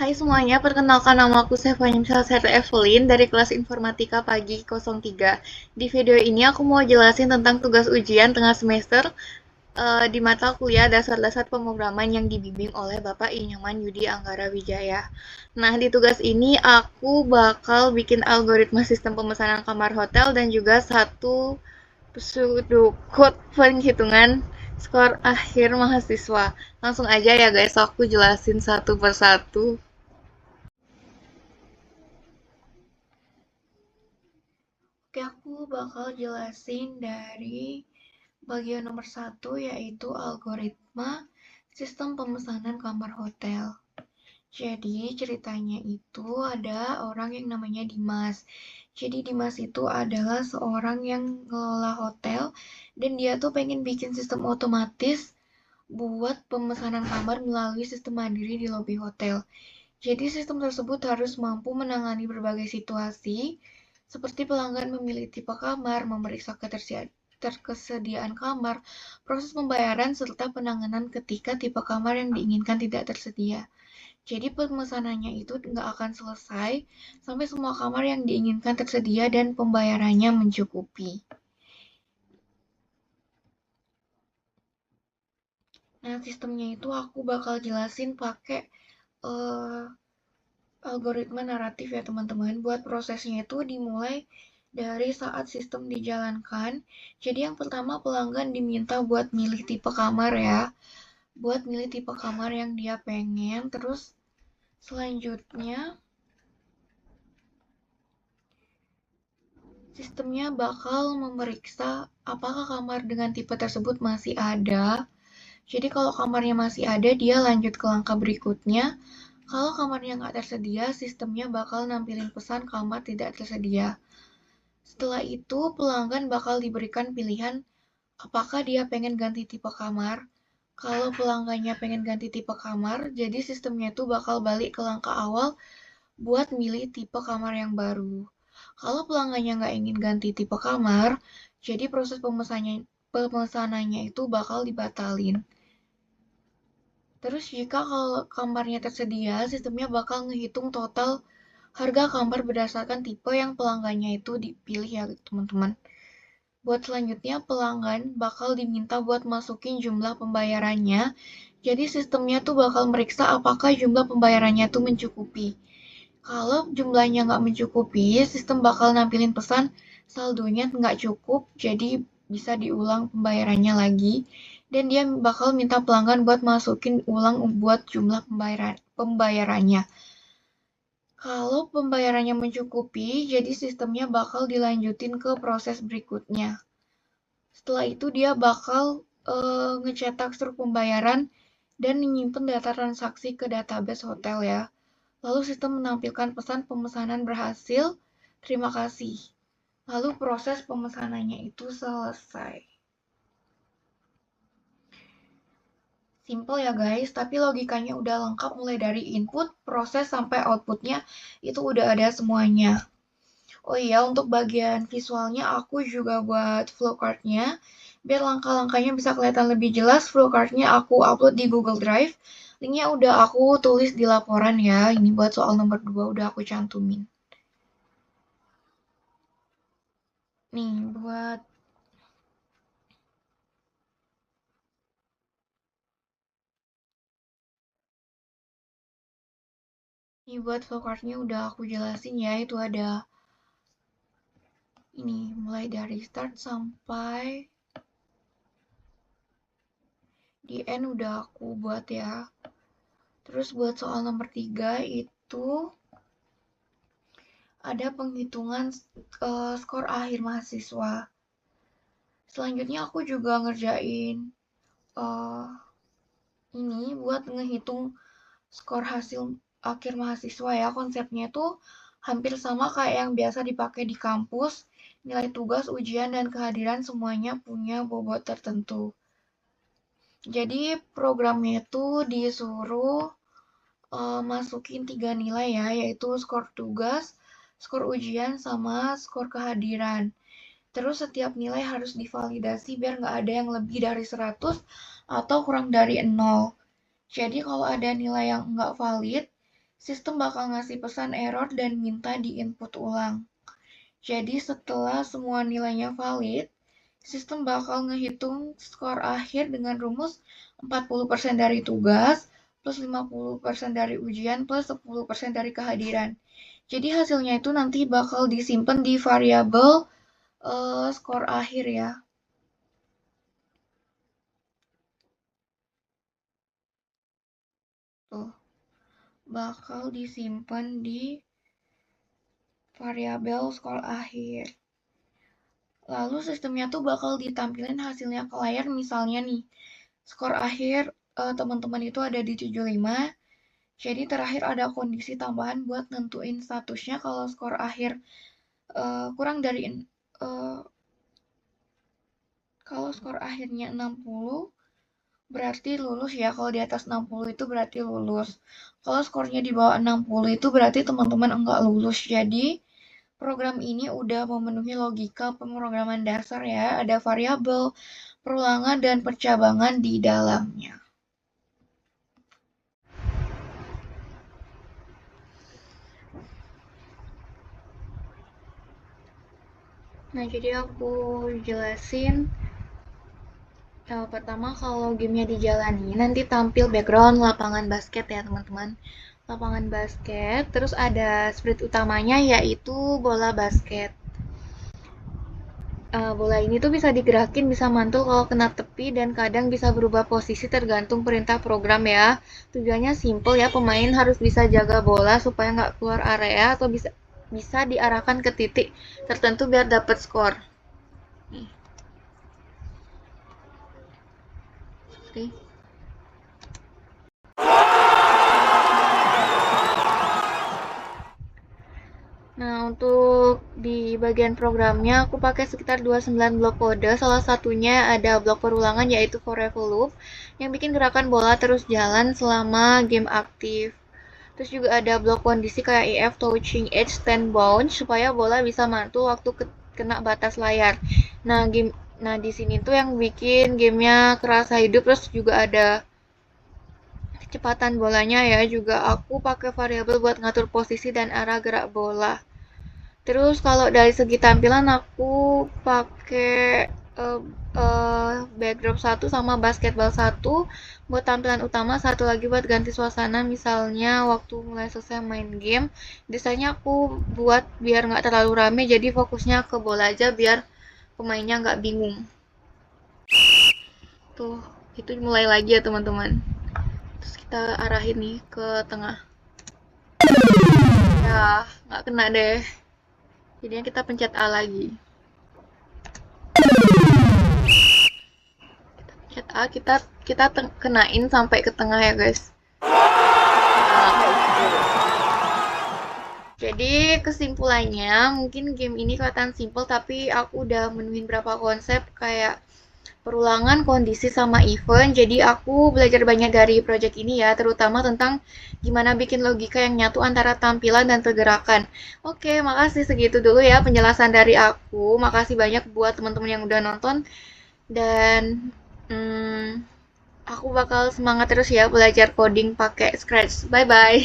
Hai semuanya, perkenalkan nama aku Stephanie Salsera Evelyn dari kelas Informatika Pagi 03. Di video ini aku mau jelasin tentang tugas ujian tengah semester di mata kuliah dasar-dasar pemrograman yang dibimbing oleh Bapak Inyoman Yudi Anggara Wijaya. Nah, di tugas ini aku bakal bikin algoritma sistem pemesanan kamar hotel dan juga satu pseudocode penghitungan skor akhir mahasiswa. Langsung aja ya guys, aku jelasin satu persatu. Oke, aku bakal jelasin dari bagian nomor satu, yaitu algoritma sistem pemesanan kamar hotel. Jadi ceritanya itu ada orang yang namanya Dimas. Jadi Dimas itu adalah seorang yang ngelola hotel dan dia tuh pengen bikin sistem otomatis buat pemesanan kamar melalui sistem mandiri di lobi hotel. Jadi sistem tersebut harus mampu menangani berbagai situasi, seperti pelanggan memilih tipe kamar, memeriksa ketersediaan kamar, proses pembayaran, serta penanganan ketika tipe kamar yang diinginkan tidak tersedia. Jadi pemesanannya itu nggak akan selesai sampai semua kamar yang diinginkan tersedia dan pembayarannya mencukupi. Nah, sistemnya itu aku bakal jelasin pakai uh, algoritma naratif ya teman-teman. Buat prosesnya itu dimulai dari saat sistem dijalankan. Jadi yang pertama pelanggan diminta buat milih tipe kamar ya. Buat milih tipe kamar yang dia pengen. Terus selanjutnya sistemnya bakal memeriksa apakah kamar dengan tipe tersebut masih ada. Jadi kalau kamarnya masih ada, dia lanjut ke langkah berikutnya. Kalau kamarnya nggak tersedia, sistemnya bakal nampilin pesan kamar tidak tersedia. Setelah itu, pelanggan bakal diberikan pilihan apakah dia pengen ganti tipe kamar. Kalau pelanggannya pengen ganti tipe kamar, jadi sistemnya itu bakal balik ke langkah awal buat milih tipe kamar yang baru. Kalau pelanggannya nggak ingin ganti tipe kamar, jadi proses pemesanannya itu bakal dibatalin. Terus jika kalau kamarnya tersedia, sistemnya bakal ngehitung total harga kamar berdasarkan tipe yang pelanggannya itu dipilih ya teman-teman. Buat selanjutnya, pelanggan bakal diminta buat masukin jumlah pembayarannya. Jadi sistemnya tuh bakal meriksa apakah jumlah pembayarannya tuh mencukupi. Kalau jumlahnya nggak mencukupi, sistem bakal nampilin pesan saldonya nggak cukup, jadi bisa diulang pembayarannya lagi. Dan dia bakal minta pelanggan buat masukin ulang buat jumlah pembayarannya. Kalau pembayarannya mencukupi, jadi sistemnya bakal dilanjutin ke proses berikutnya. Setelah itu dia bakal ngecetak struk pembayaran dan menyimpan data transaksi ke database hotel ya. Lalu sistem menampilkan pesan pemesanan berhasil, terima kasih. Lalu proses pemesanannya itu selesai. Simple ya guys, tapi logikanya udah lengkap mulai dari input, proses, sampai outputnya itu udah ada semuanya. Oh iya, untuk bagian visualnya aku juga buat flowchartnya. Biar langkah-langkahnya bisa kelihatan lebih jelas, flowchartnya aku upload di Google Drive. Linknya udah aku tulis di laporan ya. Ini buat soal nomor 2 udah aku cantumin. Nih, buat flowchartnya udah aku jelasin ya. Itu ada ini mulai dari start sampai di end udah aku buat ya. Terus buat soal nomor 3 itu ada penghitungan skor akhir mahasiswa. Selanjutnya aku juga ngerjain uh, ini buat ngehitung skor hasil akhir mahasiswa ya. Konsepnya tuh hampir sama kayak yang biasa dipakai di kampus. Nilai tugas, ujian, dan kehadiran semuanya punya bobot tertentu. Jadi programnya itu disuruh masukin 3 nilai ya, yaitu skor tugas, skor ujian, sama skor kehadiran. Terus setiap nilai harus divalidasi biar nggak ada yang lebih dari 100 atau kurang dari 0. Jadi kalau ada nilai yang nggak valid, sistem bakal ngasih pesan error dan minta diinput ulang. Jadi setelah semua nilainya valid, sistem bakal ngehitung skor akhir dengan rumus 40% dari tugas, plus 50% dari ujian, plus 10% dari kehadiran. Jadi hasilnya itu nanti bakal disimpan di variabel skor akhir ya. Tuh, bakal disimpan di variabel skor akhir. Lalu sistemnya tuh bakal ditampilin hasilnya ke layar, misalnya nih, skor akhir teman-teman itu ada di 75. Jadi terakhir ada kondisi tambahan buat nentuin statusnya kalau skor akhir kurang dari kalau skor akhirnya 60 berarti lulus ya. Kalau di atas 60 itu berarti lulus. Kalau skornya di bawah 60 itu berarti teman-teman enggak lulus. Jadi program ini udah memenuhi logika pemrograman dasar ya. Ada variabel, perulangan, dan percabangan di dalamnya. Nah, jadi aku jelasin. Pertama, kalau gamenya dijalani, nanti tampil background lapangan basket ya teman-teman. Lapangan basket, terus ada sprite utamanya yaitu bola basket. Bola ini tuh bisa digerakin, bisa mantul kalau kena tepi, dan kadang bisa berubah posisi tergantung perintah program ya. Tujuannya simple ya, pemain harus bisa jaga bola supaya nggak keluar area atau bisa diarahkan ke titik tertentu biar dapat skor. Nih, seperti Nah, untuk di bagian programnya aku pakai sekitar 29 blok kode. Salah satunya ada blok perulangan yaitu forever loop yang bikin gerakan bola terus jalan selama game aktif. Terus juga ada blok kondisi kayak EF touching edge stand bounce supaya bola bisa mantul waktu kena batas layar. Nah, di sini tuh yang bikin gamenya kerasa hidup. Terus juga ada kecepatan bolanya ya. Juga aku pakai variabel buat ngatur posisi dan arah gerak bola. Terus kalau dari segi tampilan aku pakai backdrop 1 sama basketball 1 buat tampilan utama, satu lagi buat ganti suasana misalnya waktu mulai selesai main game. Desainnya aku buat biar nggak terlalu rame, jadi fokusnya ke bola aja biar pemainnya nggak bingung. Tuh, itu mulai lagi ya teman-teman. Terus kita arahin nih ke tengah. Ya, nggak kena deh. Jadinya kita pencet A lagi. Pencet A, kita kenain sampai ke tengah ya guys. Nah, kayak gitu. Jadi kesimpulannya mungkin game ini kelihatan simple tapi aku udah menuhin berapa konsep kayak perulangan, kondisi, sama event. Jadi aku belajar banyak dari project ini ya, terutama tentang gimana bikin logika yang nyatu antara tampilan dan pergerakan. Oke, makasih, segitu dulu ya penjelasan dari aku. Makasih banyak buat teman-teman yang udah nonton dan aku bakal semangat terus ya belajar coding pakai Scratch. Bye bye.